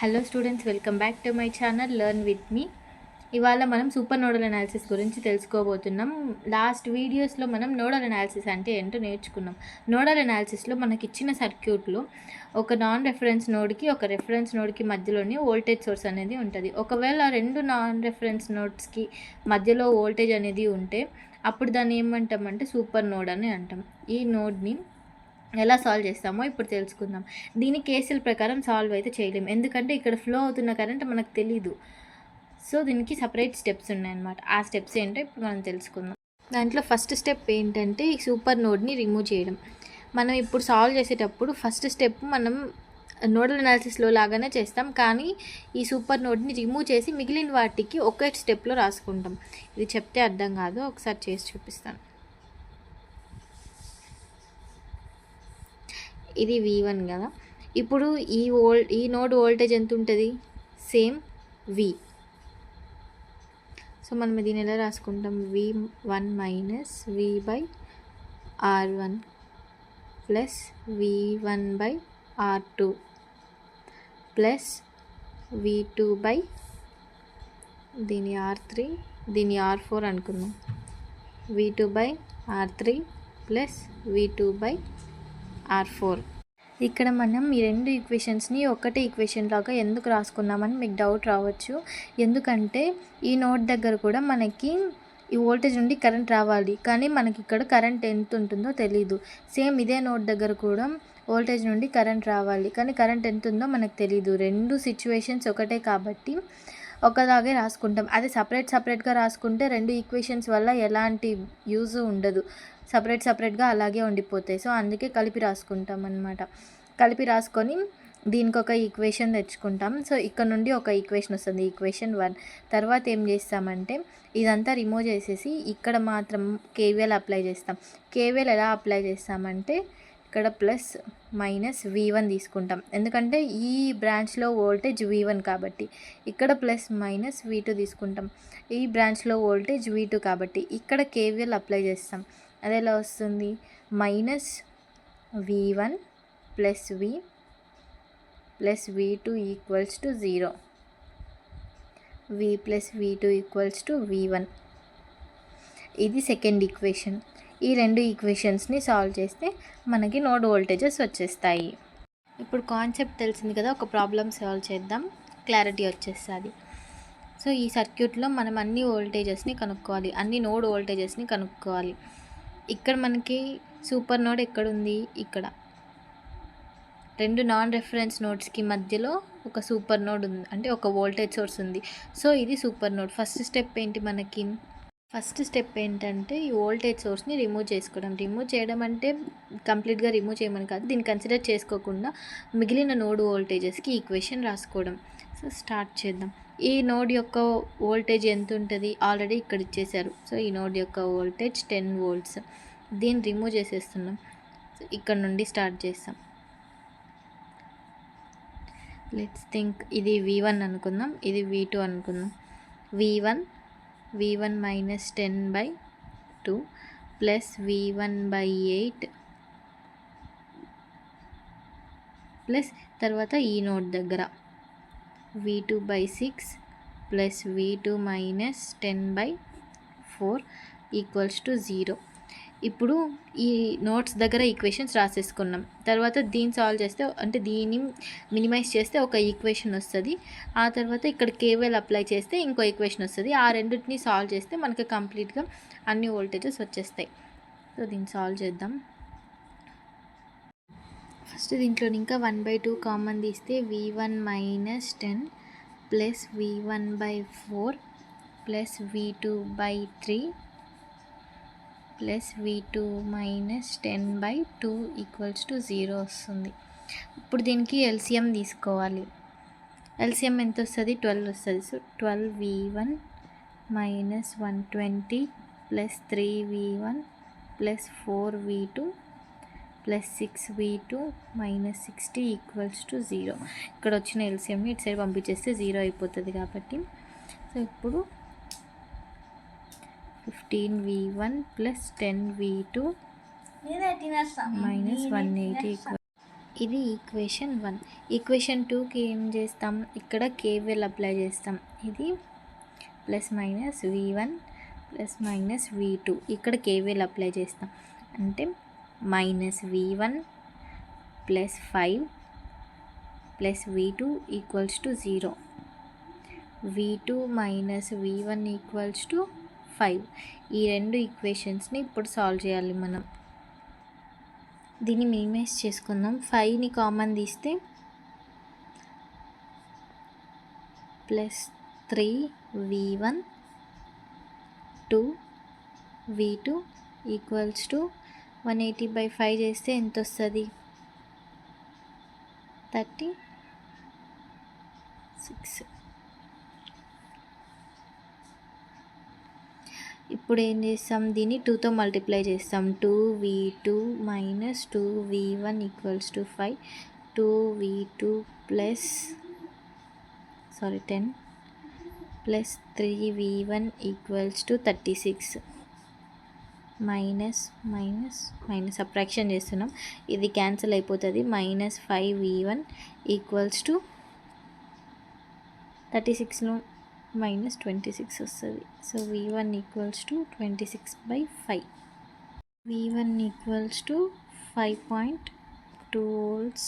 Hello students, welcome back to my channel learn with me. ఇవాళ మనం super nodal analysis గురించి తెలుసుకోబోతున్నాం. Last వీడియోస్లో మనం నోడల్ అనాలిసిస్ అంటే ఏంటో నేర్చుకున్నాం. నోడల్ అనాలిసిస్లో మనకి ఇచ్చిన సర్క్యూట్లో ఒక నాన్ రెఫరెన్స్ నోడ్కి ఒక రెఫరెన్స్ నోడ్కి మధ్యలోనే వోల్టేజ్ సోర్స్ అనేది ఉంటుంది. ఒకవేళ రెండు నాన్ రెఫరెన్స్ నోడ్స్కి మధ్యలో వోల్టేజ్ అనేది ఉంటే అప్పుడు దాన్ని ఏమంటామంటే సూపర్ నోడ్ అని అంటాం. ఈ నోడ్ని ఎలా సాల్వ్ చేస్తామో ఇప్పుడు తెలుసుకుందాం. దీని కేసుల ప్రకారం సాల్వ్ అయితే చేయలేము, ఎందుకంటే ఇక్కడ ఫ్లో అవుతున్న కరెంట్ మనకు తెలీదు. సో దీనికి సపరేట్ స్టెప్స్ ఉన్నాయన్నమాట. ఆ స్టెప్స్ ఏంటో ఇప్పుడు మనం తెలుసుకుందాం. దాంట్లో ఫస్ట్ స్టెప్ ఏంటంటే ఈ సూపర్ నోడ్ని రిమూవ్ చేయడం. మనం ఇప్పుడు సాల్వ్ చేసేటప్పుడు ఫస్ట్ స్టెప్ మనం నోడల్ అనాలిసిస్లో లాగానే చేస్తాం, కానీ ఈ సూపర్ నోడ్ని రిమూవ్ చేసి మిగిలిన వాటికి ఒకే స్టెప్లో రాసుకుంటాం. ఇది చెప్తే అర్థం కాదు, ఒకసారి చేసి చూపిస్తాను. ఇది V1 కదా. ఇప్పుడు ఈ నోడ్ వోల్టేజ్ ఎంత ఉంటుంది? Same V. సో మనం దీన్ని ఎలా రాసుకుంటాం? V1 minus V/R1 plus V1/R2 plus V2 దీని R3 దీని R4 అనుకుందాం. V2/R3 plus V2/R4. ఇక్కడ మనం ఈ రెండు ఈక్వేషన్స్ని ఒకటే ఈక్వేషన్ లాగా ఎందుకు రాసుకున్నామని మీకు డౌట్ రావచ్చు. ఎందుకంటే ఈ నోడ్ దగ్గర కూడా మనకి ఈ వోల్టేజ్ నుండి కరెంట్ రావాలి, కానీ మనకి ఇక్కడ కరెంట్ ఎంత ఉంటుందో తెలీదు. సేమ్ ఇదే నోడ్ దగ్గర కూడా వోల్టేజ్ నుండి కరెంట్ రావాలి, కానీ కరెంట్ ఎంత ఉందో మనకు తెలీదు. రెండు సిచ్యువేషన్స్ ఒకటే కాబట్టి ఒకలాగే రాసుకుంటాం. అది సపరేట్గా రాసుకుంటే రెండు ఈక్వేషన్స్ వల్ల ఎలాంటి యూజ్ ఉండదు, సపరేట్గా అలాగే ఉండిపోతాయి. సో అందుకే కలిపి రాసుకుంటాం అన్నమాట. కలిపి రాసుకొని దీనికి ఒక ఈక్వేషన్ తెచ్చుకుంటాం. సో ఇక్కడ నుండి ఒక ఈక్వేషన్ వస్తుంది, ఈక్వేషన్ 1. తర్వాత ఏం చేస్తామంటే ఇదంతా రిమూవ్ చేసేసి ఇక్కడ మాత్రం కేవీఎల్ అప్లై చేస్తాం. కేవీఎల్ ఎలా అప్లై చేస్తామంటే ఇక్కడ ప్లస్ మైనస్ V1 తీసుకుంటాం, ఎందుకంటే ఈ బ్రాంచ్లో వోల్టేజ్ V1 కాబట్టి. ఇక్కడ ప్లస్ మైనస్ V2 తీసుకుంటాం, ఈ బ్రాంచ్లో వోల్టేజ్ V2 కాబట్టి. ఇక్కడ కేవీఎల్ అప్లై చేస్తాం. అది ఎలా వస్తుంది? Minus V1 plus V plus V2 equals to 0. V plus V2 equals to V1. ఇది సెకండ్ ఈక్వేషన్. ఈ రెండు ఈక్వేషన్స్ని సాల్వ్ చేస్తే మనకి నోడ్ వోల్టేజెస్ వచ్చేస్తాయి. ఇప్పుడు కాన్సెప్ట్ తెలిసింది కదా, ఒక ప్రాబ్లమ్ సాల్వ్ చేద్దాం, క్లారిటీ వచ్చేస్తుంది. సో ఈ సర్క్యూట్లో మనం అన్ని వోల్టేజెస్ని కనుక్కోవాలి, అన్ని నోడ్ వోల్టేజెస్ని కనుక్కోవాలి. ఇక్కడ మనకి సూపర్ నోడ్ ఎక్కడుంది? ఇక్కడ. రెండు నాన్ రెఫరెన్స్ నోడ్స్కి మధ్యలో ఒక సూపర్ నోడ్ ఉంది, అంటే ఒక వోల్టేజ్ సోర్స్ ఉంది. సో ఇది సూపర్ నోడ్. ఫస్ట్ స్టెప్ ఏంటి మనకి? ఫస్ట్ స్టెప్ ఏంటంటే ఈ వోల్టేజ్ సోర్స్ని రిమూవ్ చేసుకోవడం. రిమూవ్ చేయడం అంటే కంప్లీట్గా రిమూవ్ చేయమని కాదు, దీన్ని కన్సిడర్ చేసుకోకుండా మిగిలిన నోడ్ వోల్టేజెస్కి ఈక్వేషన్ రాసుకోవడం. సో స్టార్ట్ చేద్దాం. ఈ నోడ్ యొక్క వోల్టేజ్ ఎంత ఉంటుంది? ఆల్రెడీ ఇక్కడ ఇచ్చేసారు. సో ఈ నోడ్ యొక్క వోల్టేజ్ 10 volts. దీన్ని రిమూవ్ చేసేస్తున్నాం. సో ఇక్కడ నుండి స్టార్ట్ చేస్తాం. లెట్స్ థింక్ ఇది V1 అనుకుందాం, ఇది V2 అనుకుందాం. V1 minus 10/2 plus V1/8 plus తర్వాత ఈ నోడ్ దగ్గర V2/6 plus V2 minus 10/4 equals to 0. ఇప్పుడు ఈ నోట్స్ దగ్గర ఈక్వేషన్స్ రాసేసుకున్నాం. తర్వాత దీన్ని సాల్వ్ చేస్తే, అంటే దీన్ని మినిమైజ్ చేస్తే ఒక ఈక్వేషన్ వస్తుంది. ఆ తర్వాత ఇక్కడ కేవీఎల్ అప్లై చేస్తే ఇంకో ఈక్వేషన్ వస్తుంది. ఆ రెండింటిని సాల్వ్ చేస్తే మనకి కంప్లీట్గా అన్ని వోల్టేజెస్ వచ్చేస్తాయి. సో దీన్ని సాల్వ్ చేద్దాం. ఫస్ట్ దీంట్లో ఇంకా 1/2 కామన్ తీస్తే V1 minus 10 plus V1/4 plus V2/3 plus V2 minus 10/2 equals to 0 వస్తుంది. ఇప్పుడు దీనికి ఎల్సిఎం తీసుకోవాలి. ఎల్సిఎం ఎంత వస్తుంది? 12 వస్తుంది. So 12V1 minus 120 plus 3V1 plus 4V2 plus 6V2 minus 60 equals to 0. ఇక్కడ వచ్చిన ఎల్సిఎంని ఇటు సైడ్ పంపించేస్తే 0 అయిపోతుంది కాబట్టి. సో ఇప్పుడు 15V1 plus 10V2 minus 180 equal ఇది ఈక్వేషన్ 1. ఈక్వేషన్ 2కి ఏం చేస్తాం, ఇక్కడ కేవీఎల్ అప్లై చేస్తాం. ఇది plus minus v1 plus minus v2, ఇక్కడ కేవీఎల్ అప్లై చేస్తాం. అంటే minus v1 plus 5 plus v2 equals to 0. v2 minus v1 equals to 5. ఈ రెండు ఈక్వేషన్స్ని ఇప్పుడు సాల్వ్ చేయాలి మనం. దీన్ని మినిమైజ్ చేసుకుందాం. 5ని కామన్ తీస్తే plus 3v1 2v2 equals to 180/5 చేస్తే ఎంత వస్తుంది, 36. ఇప్పుడు ఏం చేస్తాం, దీన్ని 2తో మల్టిప్లై చేస్తాం. 2v2 minus 2v1 equals to 5. 2v2 plus 10 plus 3v1 equals to 36. Minus minus minus subtraction చేస్తున్నాం, ఇది క్యాన్సిల్ అయిపోతుంది. మైనస్ 5v1 ఈక్వల్స్ టు 36లో మైనస్ 26 వస్తుంది. So v1 equals to 26/5. v1 equals to 5.2 volts.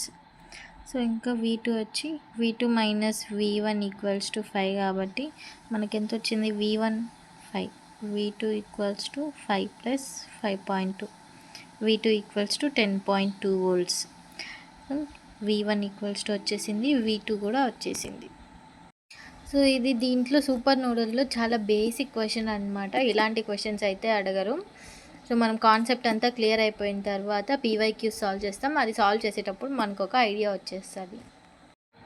సో ఇంకా v2 వచ్చి v2 minus v1 equals to 5 కాబట్టి మనకి ఎంత వచ్చింది, v1 5, v2 equals to 5 plus 5.2, v2 equals to 10.2 volts. v1 equals to వచ్చేసింది, v2 కూడా వచ్చేసింది. సో ఇది దీంట్లో సూపర్ నోడల్లో చాలా బేసిక్ క్వశ్చన్ అనమాట. ఇలాంటి క్వశ్చన్స్ అయితే అడగరు. సో మనం కాన్సెప్ట్ అంతా క్లియర్ అయిపోయిన తర్వాత పీవైక్యూస్ సాల్వ్ చేస్తాం. అది సాల్వ్ చేసేటప్పుడు మనకు ఒక ఐడియా వచ్చేస్తుంది.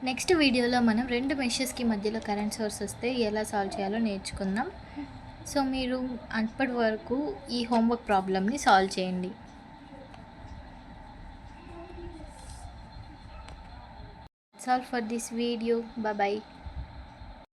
నెక్స్ట్ వీడియోలో మనం 2 మెషెస్కి మధ్యలో కరెంట్ సోర్స్ వస్తే ఎలా సాల్వ్ చేయాలో నేర్చుకుందాం. సో మీరు అప్పటి వరకు ఈ హోంవర్క్ ప్రాబ్లమ్ని సాల్వ్ చేయండి. That's all for this video. Bye bye.